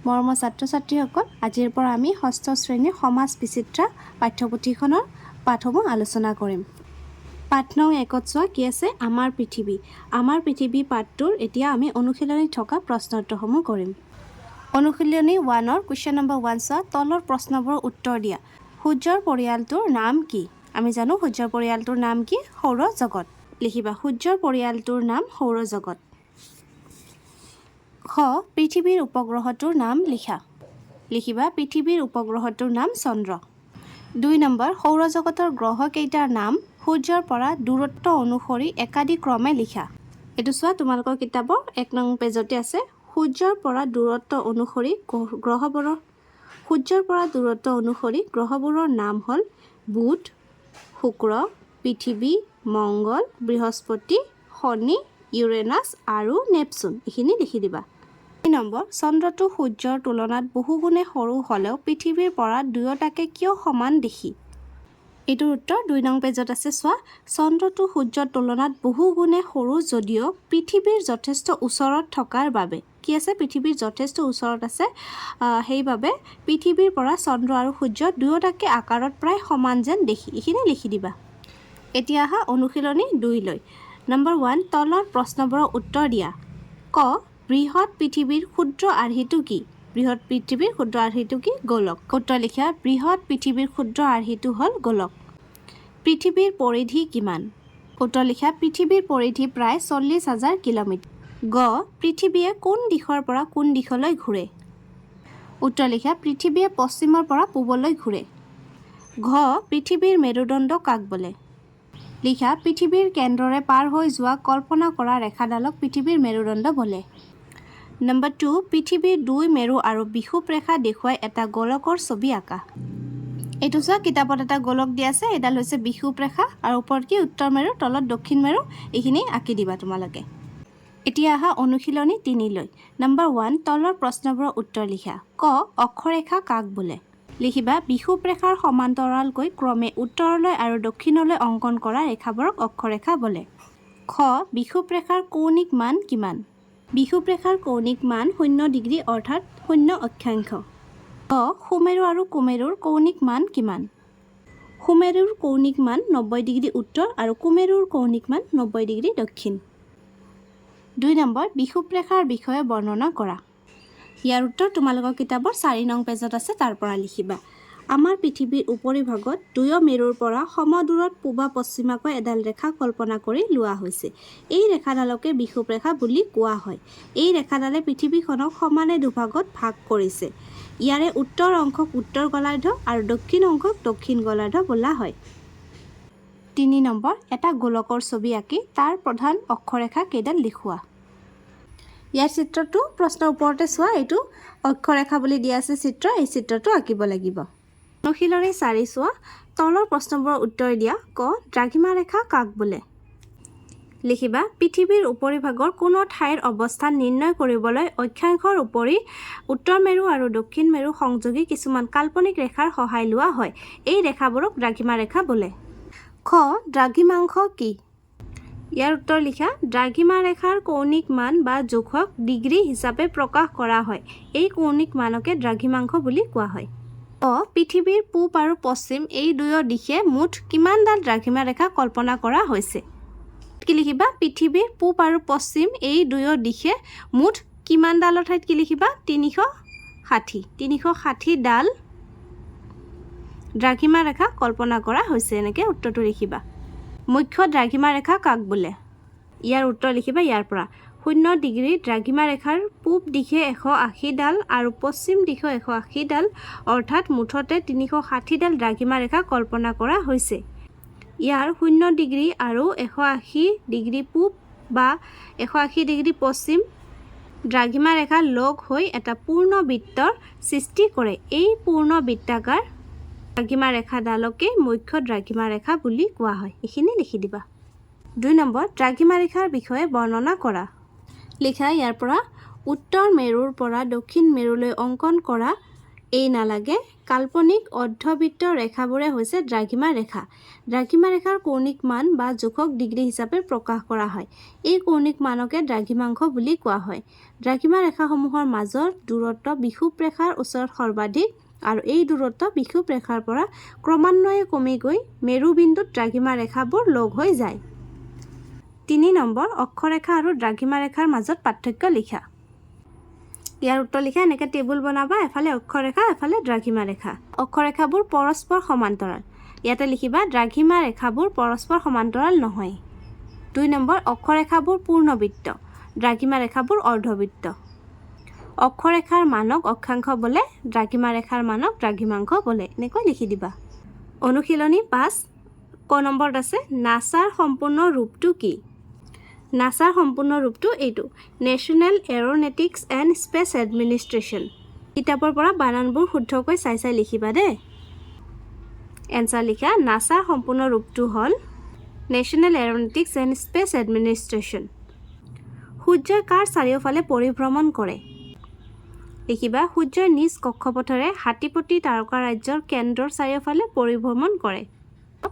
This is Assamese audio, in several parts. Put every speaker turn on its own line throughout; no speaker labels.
মৰমৰ ছাত্ৰ-ছাত্ৰীসকল, আজিৰ পৰা আমি ষষ্ঠ শ্ৰেণীৰ সমাজ বিচিত্ৰা পাঠ্যপুথিখনৰ পাঠসমূহ আলোচনা কৰিম। পাঠ নং 1ত চোৱা কি আছে, আমাৰ পৃথিৱী। আমাৰ পৃথিৱী পাঠটোৰ এতিয়া আমি অনুশীলনীত থকা প্ৰশ্ন উত্তৰসমূহ কৰিম। অনুশীলনী 1ৰ কুৱেশ্যন নম্বৰ 1 চোৱা, তলৰ প্ৰশ্নবোৰৰ উত্তৰ দিয়া। সূৰ্যৰ পৰিয়ালটোৰ নাম কি? আমি জানো সূৰ্যৰ পৰিয়ালটোৰ নাম কি? সৌৰজগত। লিখিবা সূৰ্যৰ পৰিয়ালটোৰ নাম সৌৰজগত। খ, পৃথিৱীৰ উপগ্ৰহটোৰ নাম লিখা। লিখিবা পৃথিৱীৰ উপগ্ৰহটোৰ নাম চন্দ্ৰ। 2 নম্বৰ, সৌৰজগতৰ গ্ৰহ কেইটাৰ নাম সূৰ্যৰ পৰা দূৰত্ব অনুসৰি একাধিক ক্ৰমে লিখা। এইটো চোৱা তোমালোকৰ কিতাপৰ 1 নং পেজতে আছে। সূৰ্যৰ পৰা দূৰত্ব অনুসৰি গ্ৰহবোৰৰ নাম হ'ল বুধ, শুক্ৰ, পৃথিৱী, মংগল, বৃহস্পতি, শনি, ইউৰেনাছ আৰু নেপচুন। এইখিনি লিখি দিবা। 3 নম্বৰ, চন্দ্ৰটো সূৰ্যৰ তুলনাত বহুগুণে সৰু হ'লেও পৃথিৱীৰ পৰা দুয়োটাকে কিয় সমান দেখি? এইটোৰ উত্তৰ 2 নং পেজত আছে চোৱা। চন্দ্ৰটো সূৰ্যৰ তুলনাত বহুগুণে সৰু যদিও পৃথিৱীৰ যথেষ্ট ওচৰত থকাৰ বাবে, কি আছে পৃথিৱীৰ যথেষ্ট ওচৰত আছে, সেইবাবে পৃথিৱীৰ পৰা চন্দ্ৰ আৰু সূৰ্য দুয়োটাকে আকাৰত প্ৰায় সমান যেন দেখি। এইখিনি লিখি দিবা। এতিয়া আহা অনুশীলনী 2 লৈ। নম্বৰ 1, তলৰ প্ৰশ্নবোৰৰ উত্তৰ দিয়া। ক, বৃহৎ পৃথিৱীৰ ক্ষুদ্ৰ আৰ্হিটো কি? বৃহৎ পৃথিৱীৰ ক্ষুদ্ৰ আৰ্হিটো কি? গোলক। উত্তৰ লিখা, বৃহৎ পৃথিৱীৰ ক্ষুদ্ৰ আৰ্হিটো হ'ল গোলক। পৃথিৱীৰ পৰিধি কিমান? উত্তৰ লিখা, পৃথিৱীৰ পৰিধি প্ৰায় 40,000 কিলোমিটাৰ। গ, পৃথিৱীয়ে কোন দিশৰ পৰা কোন দিশলৈ ঘূৰে? উত্তৰ লিখা, পৃথিৱীয়ে পশ্চিমৰ পৰা পূবলৈ ঘূৰে। ঘ, পৃথিৱীৰ মেৰুদণ্ড কাক বোলে? লিখা, পৃথিৱীৰ কেন্দ্ৰৰে পাৰ হৈ যোৱা কল্পনা কৰা ৰেখাডালক পৃথিৱীৰ মেৰুদণ্ড বোলে। নম্বৰ 2, পৃথিৱীৰ 2 মেৰু আৰু বিষুৱ ৰেখা দেখুৱাই এটা গোলকৰ ছবি আঁকা। এইটো চোৱা কিতাপত এটা গোলক দিয়া আছে, এডাল হৈছে বিষুৱ ৰেখা আৰু ওপৰত কি উত্তৰ মেৰু, তলত দক্ষিণ মেৰু। এইখিনি আঁকি দিবা তোমালোকে। এতিয়া আহা অনুশীলনী 3 লৈ। নম্বৰ 1, তলৰ প্ৰশ্নবোৰৰ উত্তৰ লিখা। ক, অক্ষৰেখা কাক বোলে? লিখিবা বিষুৱ ৰেখাৰ সমান্তৰালকৈ ক্ৰমে উত্তৰলৈ আৰু দক্ষিণলৈ অংকন কৰা ৰেখাবোৰক অক্ষৰেখা বোলে। খ, বিষুৱ ৰেখাৰ কৌণিক মান কিমান? বিষুৱ ৰেখাৰ কৌণিক মান 0 ডিগ্ৰী অৰ্থাৎ 0 অক্ষাংশ। গ, সুমেৰু আৰু কুমেৰুৰ কৌণিক মান কিমান? সুমেৰুৰ কৌণিক মান 90 ডিগ্ৰী উত্তৰ আৰু কুমেৰুৰ কৌণিক মান 90 ডিগ্ৰী দক্ষিণ। 2 নম্বৰ, বিষুৱ ৰেখাৰ বিষয়ে বৰ্ণনা কৰা। ইয়াৰ উত্তৰ তোমালোকৰ কিতাপৰ 4 নং পেজত আছে, তাৰ পৰা লিখিবা। আমাৰ পৃথিৱীৰ উপৰিভাগত 2 মেৰুৰ পৰা সমদূৰত পূবা পশ্চিমাকৈ এডাল ৰেখা কল্পনা কৰি লোৱা হৈছে। এই ৰেখাডালকে বিষুৱ ৰেখা বুলি কোৱা হয়। এই ৰেখাডালে পৃথিৱীখনক সমানে দুভাগত ভাগ কৰিছে। ইয়াৰে উত্তৰ অংশক উত্তৰ গোলাৰ্ধ আৰু দক্ষিণ অংশক দক্ষিণ গোলাৰ্ধ বোলা হয়। 3 নম্বৰ, এটা গোলকৰ ছবি আঁকি তাৰ প্ৰধান অক্ষৰেখা কেইডাল দেখুওৱা। ইয়াৰ চিত্ৰটো প্ৰশ্নৰ ওপৰতে চোৱা, এইটো অক্ষৰেখা বুলি দিয়া আছে চিত্ৰ, এই চিত্ৰটো আঁকিব লাগিব। অনুশীলনী 4 চোৱা, তলৰ প্ৰশ্নবোৰৰ উত্তৰ দিয়া। ক, দ্ৰাঘিমা ৰেখা কাক বোলে? লিখিবা পৃথিৱীৰ উপৰিভাগৰ কোনো ঠাইৰ অৱস্থান নিৰ্ণয় কৰিবলৈ অক্ষাংশৰ উপৰি উত্তৰ মেৰু আৰু দক্ষিণ মেৰু সংযোগী কিছুমান কাল্পনিক ৰেখাৰ সহায় লোৱা হয়। এই ৰেখাবোৰক দ্ৰাঘিমা ৰেখা বোলে। খ, দ্ৰাঘিমাংশ কি? ইয়াৰ উত্তৰ লিখা, দ্ৰাঘিমা ৰেখাৰ কৌণিক মান বা জোখক ডিগ্ৰী হিচাপে প্ৰকাশ কৰা হয়। এই কৌণিক মানকে দ্ৰাঘিমাংশ বুলি কোৱা হয়। ক, পৃথিৱীৰ পূব আৰু পশ্চিম এই দুয়ো দিশে মুঠ কিমানডাল দ্ৰাঘিমা ৰেখা কল্পনা কৰা হৈছে? কি লিখিবা, পৃথিৱীৰ পূব আৰু পশ্চিম এই দুয়ো দিশে মুঠ কিমানডালৰ ঠাইত কি লিখিবা, 360 ডাল দ্ৰাঘিমা ৰেখা কল্পনা কৰা হৈছে। এনেকৈ উত্তৰটো লিখিবা। মুখ্য দ্ৰাঘিমা ৰেখা কাক বোলে? ইয়াৰ উত্তৰ লিখিবা ইয়াৰ পৰা। 0 ডিগ্ৰী দ্ৰাঘিমা ৰেখাৰ পূব দিশে 180 ডাল আৰু পশ্চিম দিশে 180 ডাল অৰ্থাৎ মুঠতে 360 ডাল দ্ৰাঘিমা ৰেখা কল্পনা কৰা হৈছে। ইয়াৰ 0 ডিগ্ৰী আৰু 180 ডিগ্ৰী পূব বা 180 ডিগ্ৰী পশ্চিম দ্ৰাঘিমা ৰেখা লগ হৈ এটা পূৰ্ণ বৃত্তৰ সৃষ্টি কৰে। এই পূৰ্ণ বৃত্তাকাৰ দ্ৰাঘিমা ৰেখাডালকে মুখ্য দ্ৰাঘিমা ৰেখা বুলি কোৱা হয়। এইখিনি লিখি দিবা। 2 নম্বৰ, দ্ৰাঘিমা ৰেখাৰ বিষয়ে বৰ্ণনা কৰা। লিখা ইয়াৰ পৰা, উত্তৰ মেৰুৰ পৰা দক্ষিণ মেৰুলৈ অংকন কৰা এই নালাগে কাল্পনিক অৰ্ধবৃত্ত ৰেখাবোৰে হৈছে দ্ৰাঘিমা ৰেখা। দ্ৰাঘিমা ৰেখাৰ কৌণিক মান বা জোখক ডিগ্ৰী হিচাপে প্ৰকাশ কৰা হয়। এই কৌণিক মানকে দ্ৰাঘিমাংশ বুলি কোৱা হয়। দ্ৰাঘিমা ৰেখাসমূহৰ মাজৰ দূৰত্ব বিষুৱ ৰেখাৰ ওচৰত সৰ্বাধিক আৰু এই দূৰত্ব বিষুৱ ৰেখাৰ পৰা ক্ৰমান্বয়ে কমি গৈ মেৰুবিন্দুত দ্ৰাঘিমা ৰেখাবোৰ লগ হৈ যায়। 3 নম্বৰ অক্ষৰেখা আৰু দ্ৰাঘিমা ৰেখাৰ মাজত পাৰ্থক্য লিখা। ইয়াৰ উত্তৰ লিখা এনেকৈ টেবুল বনাবা, এফালে অক্ষৰেখা এফালে দ্ৰাঘিমা ৰেখা। অক্ষৰেখাবোৰ পৰস্পৰ সমান্তৰাল। ইয়াতে লিখিবা দ্ৰাঘিমা ৰেখাবোৰ পৰস্পৰ সমান্তৰাল নহয়। 2 নম্বৰ অক্ষৰেখাবোৰ পূৰ্ণবৃত্ত, দ্ৰাঘিমা ৰেখাবোৰ অৰ্ধবৃত্ত। অক্ষৰেখাৰ মানক অক্ষাংশ বোলে, দ্ৰাঘিমা ৰেখাৰ মানক দ্ৰাঘিমাংশ বোলে। এনেকৈ লিখি দিবা। অনুশীলনী 5 ক নম্বৰত আছে নাছাৰ সম্পূৰ্ণ ৰূপটো কি? নাছাৰ সম্পূৰ্ণ ৰূপটো এইটো, national aeronautics and space administration. কিতাপৰ পৰা বানানবোৰ শুদ্ধকৈ চাই চাই লিখিবা দেই। এনচাৰ লিখা, নাছাৰ সম্পূৰ্ণ ৰূপটো হ'ল national aeronautics and space administration. সূৰ্যই কাৰ চাৰিওফালে পৰিভ্ৰমণ কৰে? লিখিবা, সূৰ্যই নিজ কক্ষপথেৰে হাতীপতি তাৰকা ৰাজ্যৰ কেন্দ্ৰৰ চাৰিওফালে পৰিভ্ৰমণ কৰে।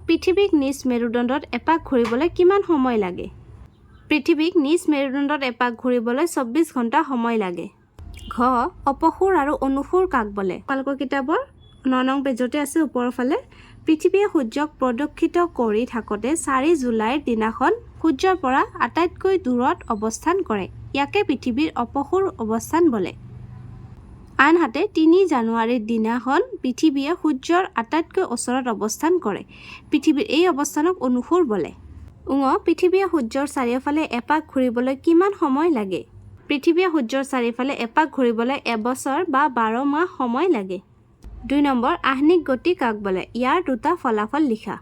পৃথিৱীক নিজ মেৰুদণ্ডত এপাক ঘূৰিবলৈ কিমান সময় লাগে? পৃথিৱীক নিজ মেৰুদণ্ডত এপাক ঘূৰিবলৈ 24 ঘণ্টা সময় লাগে। ঘ অপসূৰ আৰু অনুসূৰ কাক বোলে? তোমালোকৰ কিতাপৰ 9 নং পেজতে আছে ওপৰৰ ফালে। পৃথিৱীয়ে সূৰ্যক প্ৰদক্ষিত কৰি থাকোঁতে 4 জুলাইৰ দিনাখন সূৰ্যৰ পৰা আটাইতকৈ দূৰত অৱস্থান কৰে। ইয়াকে পৃথিৱীৰ অপসূৰ অৱস্থান বোলে। আনহাতে 3 জানুৱাৰীৰ দিনাখন পৃথিৱীয়ে সূৰ্যৰ আটাইতকৈ ওচৰত অৱস্থান কৰে। পৃথিৱীৰ এই অৱস্থানক অনুসূৰ বোলে। পৃথিৱীয়ে সূৰ্যৰ চাৰিওফালে এপাক ঘূৰিবলৈ কিমান সময় লাগে? পৃথিৱীয়ে সূৰ্যৰ চাৰিওফালে এপাক ঘূৰিবলৈ এবছৰ বা 12 মাহ সময় লাগে। 2 নম্বৰ আহ্নিক গতি কাক বোলে? ইয়াৰ দুটা ফলাফল লিখা।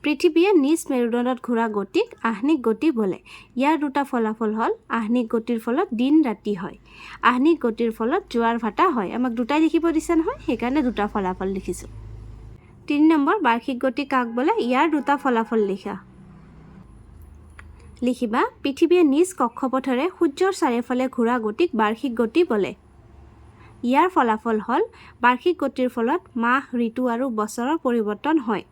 পৃথিৱীয়ে নিজ মেৰুদণ্ডত ঘূৰা গতিক আহ্নিক গতি বোলে। ইয়াৰ দুটা ফলাফল হ'ল আহ্নিক গতিৰ ফলত দিন ৰাতি হয়, আহ্নিক গতিৰ ফলত জোৱাৰ ভাটা হয়। আমাক দুটাই লিখিব দিছে নহয়, সেইকাৰণে দুটা ফলাফল লিখিছোঁ। 3 নম্বৰ বাৰ্ষিক গতি কাক বোলে? ইয়াৰ দুটা ফলাফল লিখা। লিখিবা, পৃথিৱীয়ে নিজ কক্ষপথেৰে সূৰ্যৰ চাৰিওফালে ঘূৰা গতিক বাৰ্ষিক গতি বোলে। ইয়াৰ ফলাফল হ'ল বাৰ্ষিক গতিৰ ফলত মাহ, ঋতু আৰু বছৰৰ পৰিৱৰ্তন হয়।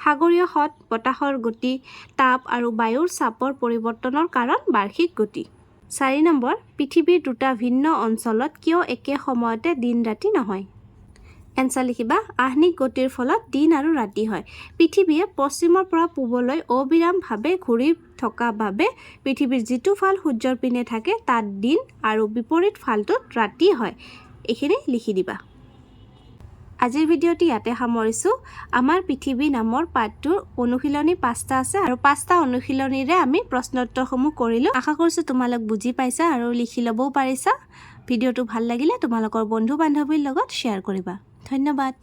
সাগৰীয় হ্ৰদ, বতাহৰ গতি, তাপ আৰু বায়ুৰ চাপৰ পৰিৱৰ্তনৰ কাৰণ বাৰ্ষিক গতি। 4 নম্বৰ পৃথিৱীৰ দুটা ভিন্ন অঞ্চলত কিয় একে সময়তে দিন ৰাতি নহয়? এনচাৰ লিখিবা, আহ্নিক গতিৰ ফলত দিন আৰু ৰাতি হয়। পৃথিৱীয়ে পশ্চিমৰ পৰা পূবলৈ অবিৰামভাৱে ঘূৰি থকা বাবে পৃথিৱীৰ যিটো ফাল সূৰ্যৰ পিনে থাকে তাত দিন আৰু বিপৰীত ফালটোত ৰাতি হয়। এইখিনি লিখি দিবা। আজিৰ ভিডিঅ'টি ইয়াতে সামৰিছোঁ। আমাৰ পৃথিৱী নামৰ পাঠটোৰ অনুশীলনী 5টা আছে আৰু 5টা অনুশীলনীৰে আমি প্ৰশ্নোত্তৰসমূহ কৰিলোঁ। আশা কৰিছোঁ তোমালোক বুজি পাইছা আৰু লিখি ল'বও পাৰিছা। ভিডিঅ'টো ভাল লাগিলে তোমালোকৰ বন্ধু বান্ধৱীৰ লগত শ্বেয়াৰ কৰিবা। ধন্যবাদ।